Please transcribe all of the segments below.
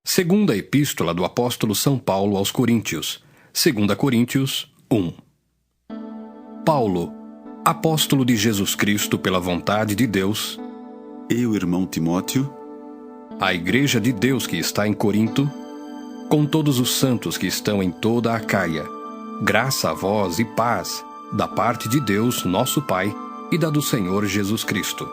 Segunda Epístola do Apóstolo São Paulo aos Coríntios, 2 Coríntios 1. Paulo, apóstolo de Jesus Cristo pela vontade de Deus, e o irmão Timóteo, a Igreja de Deus que está em Corinto, com todos os santos que estão em toda a Acaia, graça a vós e paz, da parte de Deus, nosso Pai, e da do Senhor Jesus Cristo.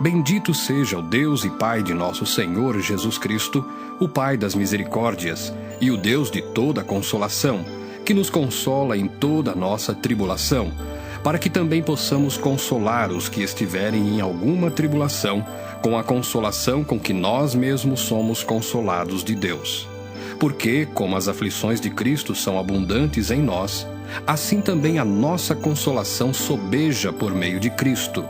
Bendito seja o Deus e Pai de nosso Senhor Jesus Cristo, o Pai das misericórdias, e o Deus de toda consolação, que nos consola em toda a nossa tribulação, para que também possamos consolar os que estiverem em alguma tribulação, com a consolação com que nós mesmos somos consolados de Deus. Porque, como as aflições de Cristo são abundantes em nós, assim também a nossa consolação sobeja por meio de Cristo.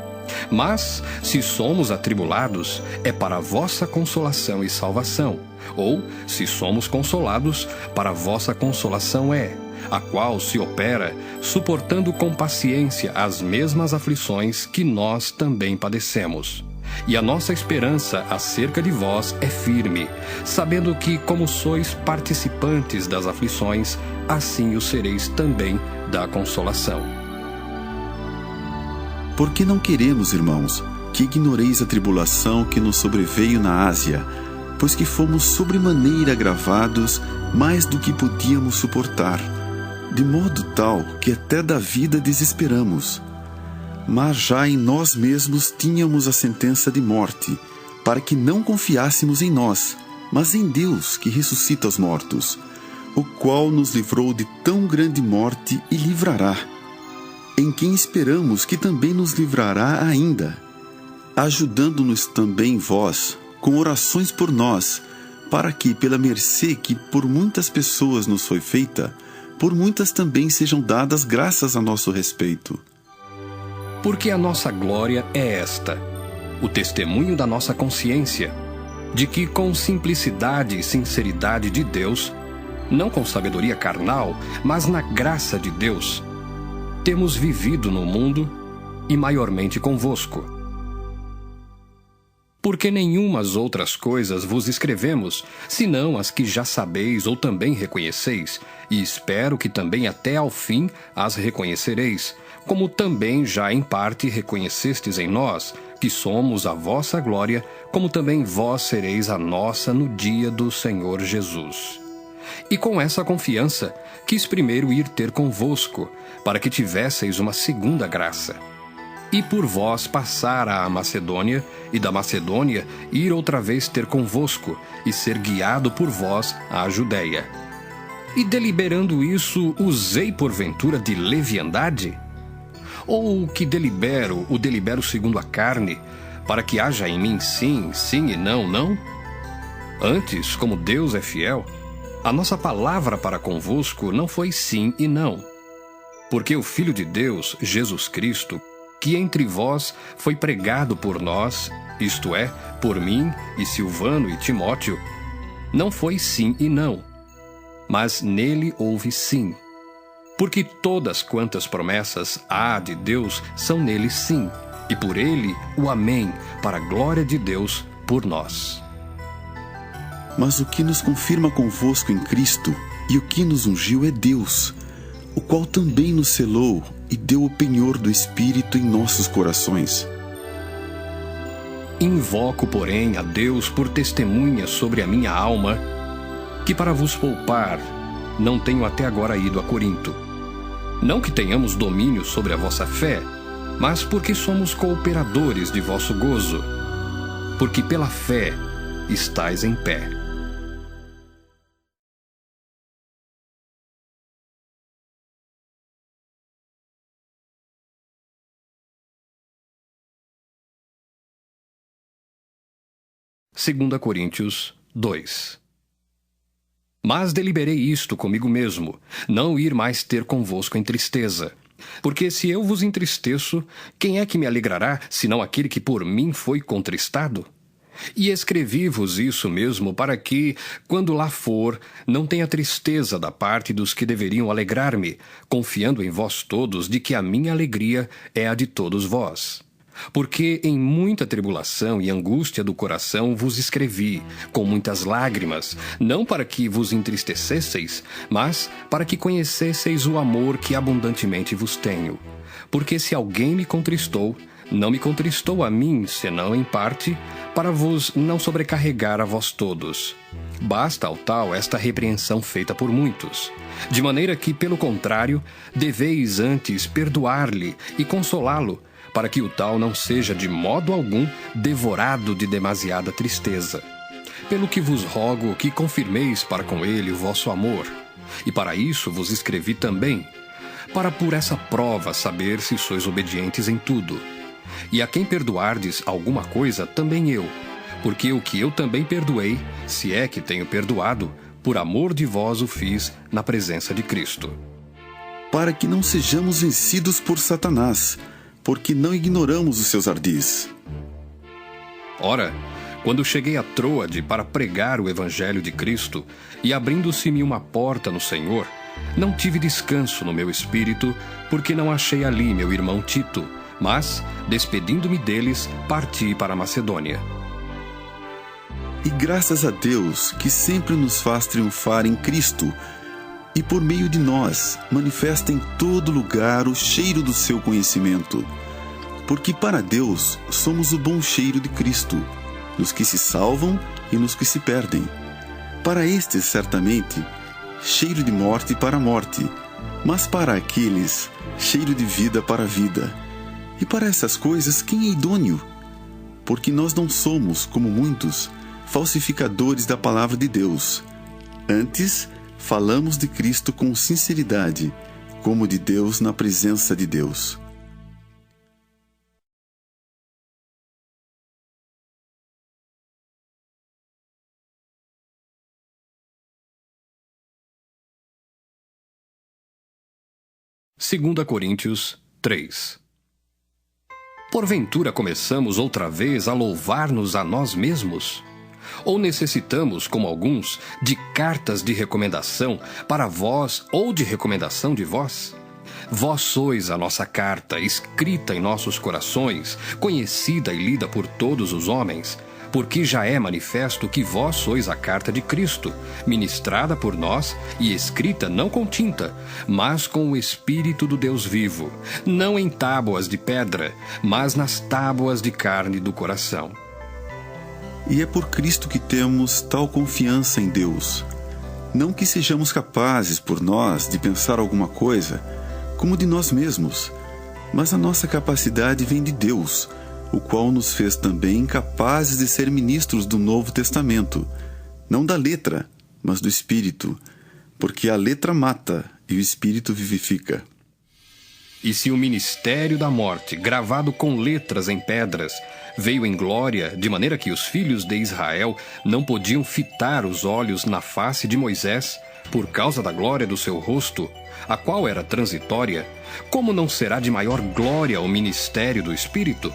Mas, se somos atribulados, é para a vossa consolação e salvação, ou, se somos consolados, para a vossa consolação é, a qual se opera, suportando com paciência as mesmas aflições que nós também padecemos. E a nossa esperança acerca de vós é firme, sabendo que, como sois participantes das aflições, assim o sereis também da consolação. Porque não queremos, irmãos, que ignoreis a tribulação que nos sobreveio na Ásia, pois que fomos sobremaneira agravados mais do que podíamos suportar, de modo tal que até da vida desesperamos. Mas já em nós mesmos tínhamos a sentença de morte, para que não confiássemos em nós, mas em Deus que ressuscita os mortos, o qual nos livrou de tão grande morte e livrará, em quem esperamos que também nos livrará ainda, ajudando-nos também vós, com orações por nós, para que, pela mercê que por muitas pessoas nos foi feita, por muitas também sejam dadas graças a nosso respeito. Porque a nossa glória é esta, o testemunho da nossa consciência, de que com simplicidade e sinceridade de Deus, não com sabedoria carnal, mas na graça de Deus, temos vivido no mundo e maiormente convosco. Porque nenhumas outras coisas vos escrevemos, senão as que já sabeis ou também reconheceis, e espero que também até ao fim as reconhecereis, como também já em parte reconhecestes em nós, que somos a vossa glória, como também vós sereis a nossa no dia do Senhor Jesus. E com essa confiança, quis primeiro ir ter convosco, para que tivesseis uma segunda graça. E por vós passar à Macedônia, e da Macedônia ir outra vez ter convosco, e ser guiado por vós à Judéia. E deliberando isso, usei porventura de leviandade? Ou o que delibero, o delibero segundo a carne, para que haja em mim sim, sim e não, não? Antes, como Deus é fiel, a nossa palavra para convosco não foi sim e não. Porque o Filho de Deus, Jesus Cristo, que entre vós foi pregado por nós, isto é, por mim e Silvano e Timóteo, não foi sim e não, mas nele houve sim. Porque todas quantas promessas há de Deus são nele sim, e por ele o amém, para a glória de Deus por nós. Mas o que nos confirma convosco em Cristo e o que nos ungiu é Deus, o qual também nos selou e deu o penhor do Espírito em nossos corações. Invoco, porém, a Deus por testemunha sobre a minha alma, que para vos poupar, não tenho até agora ido a Corinto. Não que tenhamos domínio sobre a vossa fé, mas porque somos cooperadores de vosso gozo, porque pela fé estais em pé. Segunda Coríntios 2. Mas deliberei isto comigo mesmo, não ir mais ter convosco em tristeza. Porque se eu vos entristeço, quem é que me alegrará, senão aquele que por mim foi contristado? E escrevi-vos isso mesmo para que, quando lá for, não tenha tristeza da parte dos que deveriam alegrar-me, confiando em vós todos de que a minha alegria é a de todos vós. Porque em muita tribulação e angústia do coração vos escrevi, com muitas lágrimas, não para que vos entristecesseis, mas para que conhecesseis o amor que abundantemente vos tenho. Porque se alguém me contristou, não me contristou a mim, senão em parte, para vos não sobrecarregar a vós todos. Basta ao tal esta repreensão feita por muitos. De maneira que, pelo contrário, deveis antes perdoar-lhe e consolá-lo, para que o tal não seja de modo algum devorado de demasiada tristeza. Pelo que vos rogo que confirmeis para com ele o vosso amor. E para isso vos escrevi também, para por essa prova saber se sois obedientes em tudo. E a quem perdoardes alguma coisa, também eu, porque o que eu também perdoei, se é que tenho perdoado, por amor de vós o fiz na presença de Cristo. Para que não sejamos vencidos por Satanás, porque não ignoramos os seus ardis. Ora, quando cheguei a Troade para pregar o Evangelho de Cristo, e abrindo-se-me uma porta no Senhor, não tive descanso no meu espírito, porque não achei ali meu irmão Tito, mas, despedindo-me deles, parti para a Macedônia. E graças a Deus, que sempre nos faz triunfar em Cristo, e por meio de nós manifesta em todo lugar o cheiro do seu conhecimento. Porque para Deus somos o bom cheiro de Cristo, nos que se salvam e nos que se perdem. Para estes, certamente, cheiro de morte para a morte, mas para aqueles, cheiro de vida para a vida. E para essas coisas, quem é idôneo? Porque nós não somos, como muitos, falsificadores da palavra de Deus. Antes, falamos de Cristo com sinceridade, como de Deus na presença de Deus. Segunda Coríntios 3. Porventura começamos outra vez a louvar-nos a nós mesmos? Ou necessitamos, como alguns, de cartas de recomendação para vós ou de recomendação de vós? Vós sois a nossa carta, escrita em nossos corações, conhecida e lida por todos os homens, porque já é manifesto que vós sois a carta de Cristo, ministrada por nós e escrita não com tinta, mas com o Espírito do Deus vivo, não em tábuas de pedra, mas nas tábuas de carne do coração. E é por Cristo que temos tal confiança em Deus. Não que sejamos capazes por nós de pensar alguma coisa, como de nós mesmos, mas a nossa capacidade vem de Deus, o qual nos fez também capazes de ser ministros do Novo Testamento, não da letra, mas do Espírito, porque a letra mata e o Espírito vivifica. E se o ministério da morte, gravado com letras em pedras, veio em glória, de maneira que os filhos de Israel não podiam fitar os olhos na face de Moisés, por causa da glória do seu rosto, a qual era transitória, como não será de maior glória o ministério do Espírito?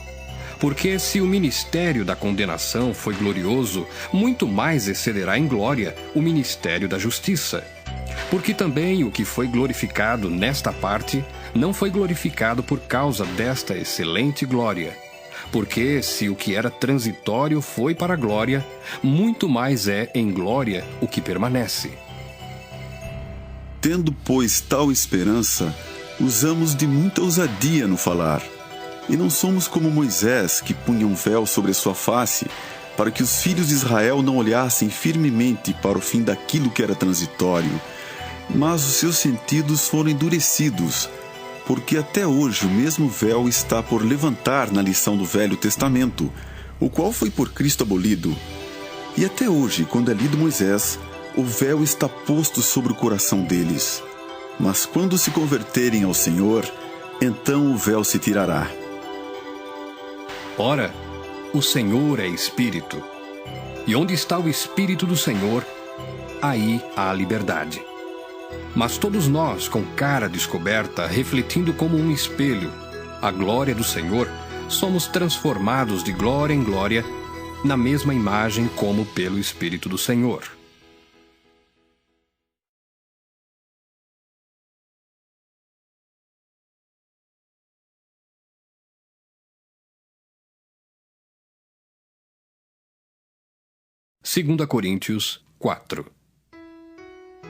Porque se o ministério da condenação foi glorioso, muito mais excederá em glória o ministério da justiça. Porque também o que foi glorificado nesta parte não foi glorificado por causa desta excelente glória. Porque se o que era transitório foi para a glória, muito mais é em glória o que permanece. Tendo, pois, tal esperança, usamos de muita ousadia no falar. E não somos como Moisés, que punha um véu sobre a sua face, para que os filhos de Israel não olhassem firmemente para o fim daquilo que era transitório. Mas os seus sentidos foram endurecidos, porque até hoje o mesmo véu está por levantar na lição do Velho Testamento, o qual foi por Cristo abolido. E até hoje, quando é lido Moisés, o véu está posto sobre o coração deles. Mas quando se converterem ao Senhor, então o véu se tirará. Ora, o Senhor é Espírito, e onde está o Espírito do Senhor, aí há liberdade. Mas todos nós, com cara descoberta, refletindo como um espelho a glória do Senhor, somos transformados de glória em glória, na mesma imagem como pelo Espírito do Senhor. 2 Coríntios 4.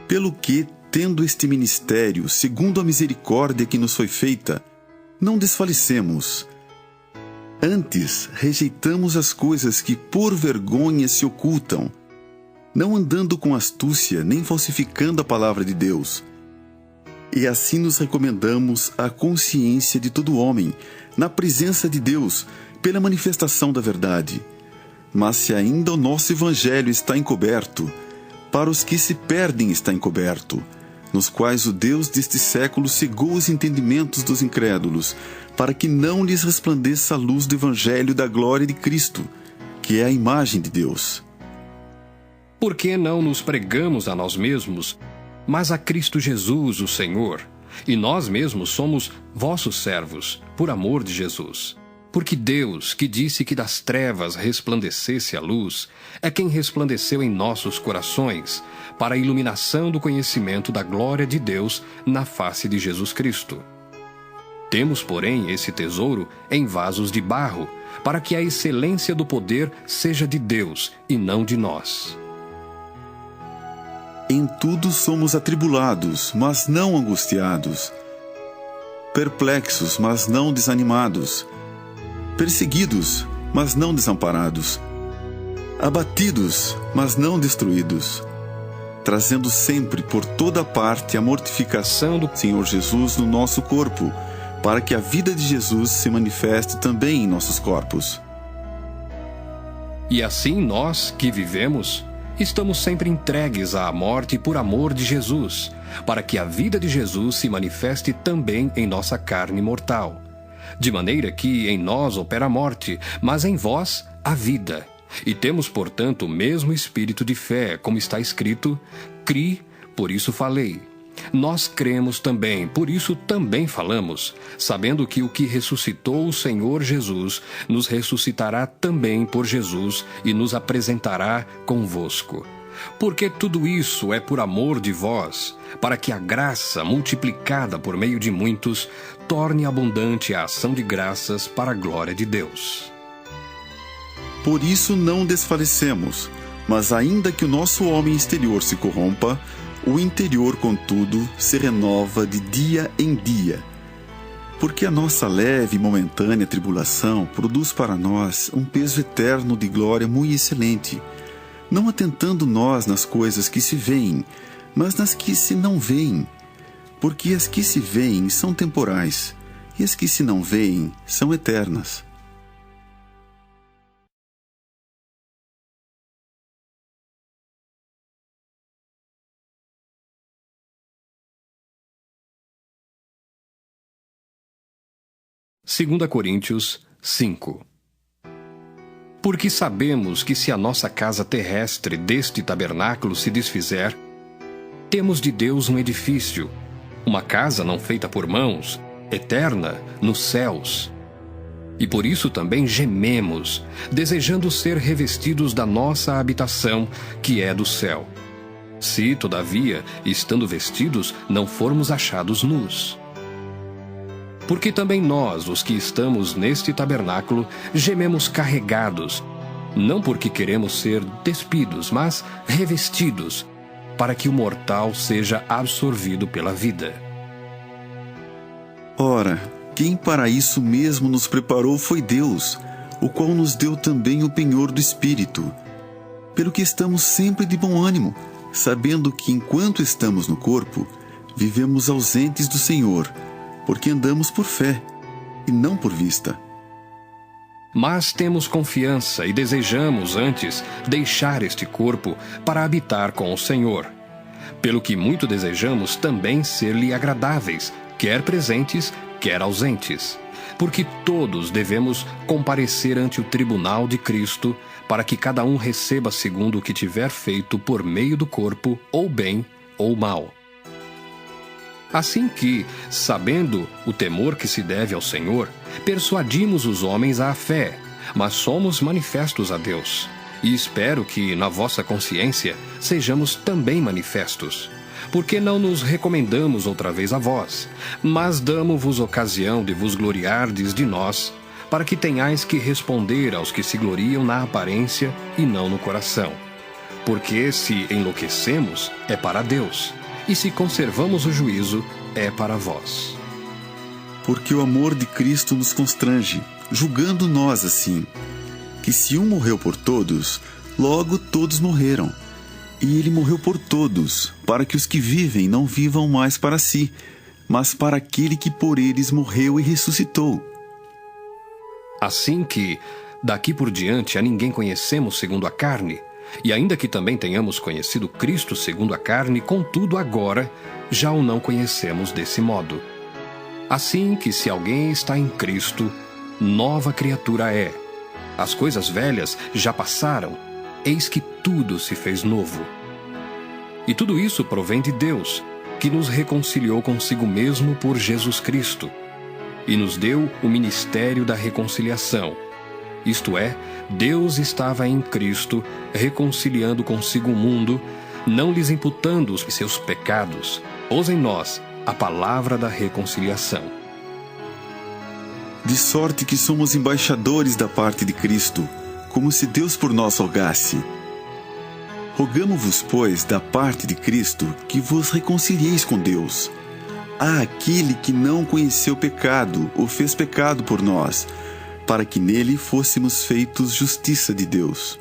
Pelo que, tendo este ministério, segundo a misericórdia que nos foi feita, não desfalecemos. Antes, rejeitamos as coisas que por vergonha se ocultam, não andando com astúcia, nem falsificando a palavra de Deus. E assim nos recomendamos à consciência de todo homem, na presença de Deus, pela manifestação da verdade. Mas se ainda o nosso evangelho está encoberto, para os que se perdem está encoberto, nos quais o Deus deste século cegou os entendimentos dos incrédulos, para que não lhes resplandeça a luz do evangelho da glória de Cristo, que é a imagem de Deus. Por que não nos pregamos a nós mesmos, mas a Cristo Jesus, o Senhor, e nós mesmos somos vossos servos, por amor de Jesus? Porque Deus, que disse que das trevas resplandecesse a luz, é quem resplandeceu em nossos corações, para a iluminação do conhecimento da glória de Deus na face de Jesus Cristo. Temos, porém, esse tesouro em vasos de barro, para que a excelência do poder seja de Deus e não de nós. Em tudo somos atribulados, mas não angustiados, perplexos, mas não desanimados, perseguidos, mas não desamparados, abatidos, mas não destruídos, trazendo sempre por toda parte a mortificação do Senhor Jesus no nosso corpo, para que a vida de Jesus se manifeste também em nossos corpos. E assim nós, que vivemos, estamos sempre entregues à morte por amor de Jesus, para que a vida de Jesus se manifeste também em nossa carne mortal. De maneira que em nós opera a morte, mas em vós a vida. E temos, portanto, o mesmo espírito de fé, como está escrito: Cri, por isso falei. Nós cremos também, por isso também falamos, sabendo que o que ressuscitou o Senhor Jesus nos ressuscitará também por Jesus e nos apresentará convosco. Porque tudo isso é por amor de vós, para que a graça, multiplicada por meio de muitos, torne abundante a ação de graças para a glória de Deus. Por isso não desfalecemos, mas ainda que o nosso homem exterior se corrompa, o interior, contudo, se renova de dia em dia. Porque a nossa leve e momentânea tribulação produz para nós um peso eterno de glória muito excelente, não atentando nós nas coisas que se veem, mas nas que se não veem. Porque as que se veem são temporais, e as que se não veem são eternas. Segunda Coríntios 5. Porque sabemos que se a nossa casa terrestre deste tabernáculo se desfizer, temos de Deus um edifício, uma casa não feita por mãos, eterna nos céus. E por isso também gememos, desejando ser revestidos da nossa habitação, que é do céu. Se, todavia, estando vestidos, não formos achados nus. Porque também nós, os que estamos neste tabernáculo, gememos carregados, não porque queremos ser despidos, mas revestidos, para que o mortal seja absorvido pela vida. Ora, quem para isso mesmo nos preparou foi Deus, o qual nos deu também o penhor do Espírito. Pelo que estamos sempre de bom ânimo, sabendo que enquanto estamos no corpo, vivemos ausentes do Senhor, porque andamos por fé, e não por vista. Mas temos confiança e desejamos antes deixar este corpo para habitar com o Senhor. Pelo que muito desejamos também ser-lhe agradáveis, quer presentes, quer ausentes. Porque todos devemos comparecer ante o tribunal de Cristo, para que cada um receba segundo o que tiver feito por meio do corpo, ou bem ou mal. Assim que, sabendo o temor que se deve ao Senhor, persuadimos os homens à fé, mas somos manifestos a Deus. E espero que, na vossa consciência, sejamos também manifestos. Porque não nos recomendamos outra vez a vós, mas damo-vos ocasião de vos gloriardes de nós, para que tenhais que responder aos que se gloriam na aparência e não no coração. Porque se enlouquecemos, é para Deus, e se conservamos o juízo, é para vós. Porque o amor de Cristo nos constrange, julgando nós assim, que se um morreu por todos, logo todos morreram. E ele morreu por todos, para que os que vivem não vivam mais para si, mas para aquele que por eles morreu e ressuscitou. Assim que, daqui por diante, a ninguém conhecemos segundo a carne, e ainda que também tenhamos conhecido Cristo segundo a carne, contudo agora já o não conhecemos desse modo. Assim que se alguém está em Cristo, nova criatura é. As coisas velhas já passaram, eis que tudo se fez novo. E tudo isso provém de Deus, que nos reconciliou consigo mesmo por Jesus Cristo, e nos deu o ministério da reconciliação. Isto é, Deus estava em Cristo, reconciliando consigo o mundo, não lhes imputando os seus pecados, pôs em nós a palavra da reconciliação. De sorte que somos embaixadores da parte de Cristo, como se Deus por nós rogasse. Rogamo-vos, pois, da parte de Cristo, que vos reconcilieis com Deus. Há aquele que não conheceu pecado, o fez pecado por nós, para que nele fôssemos feitos justiça de Deus.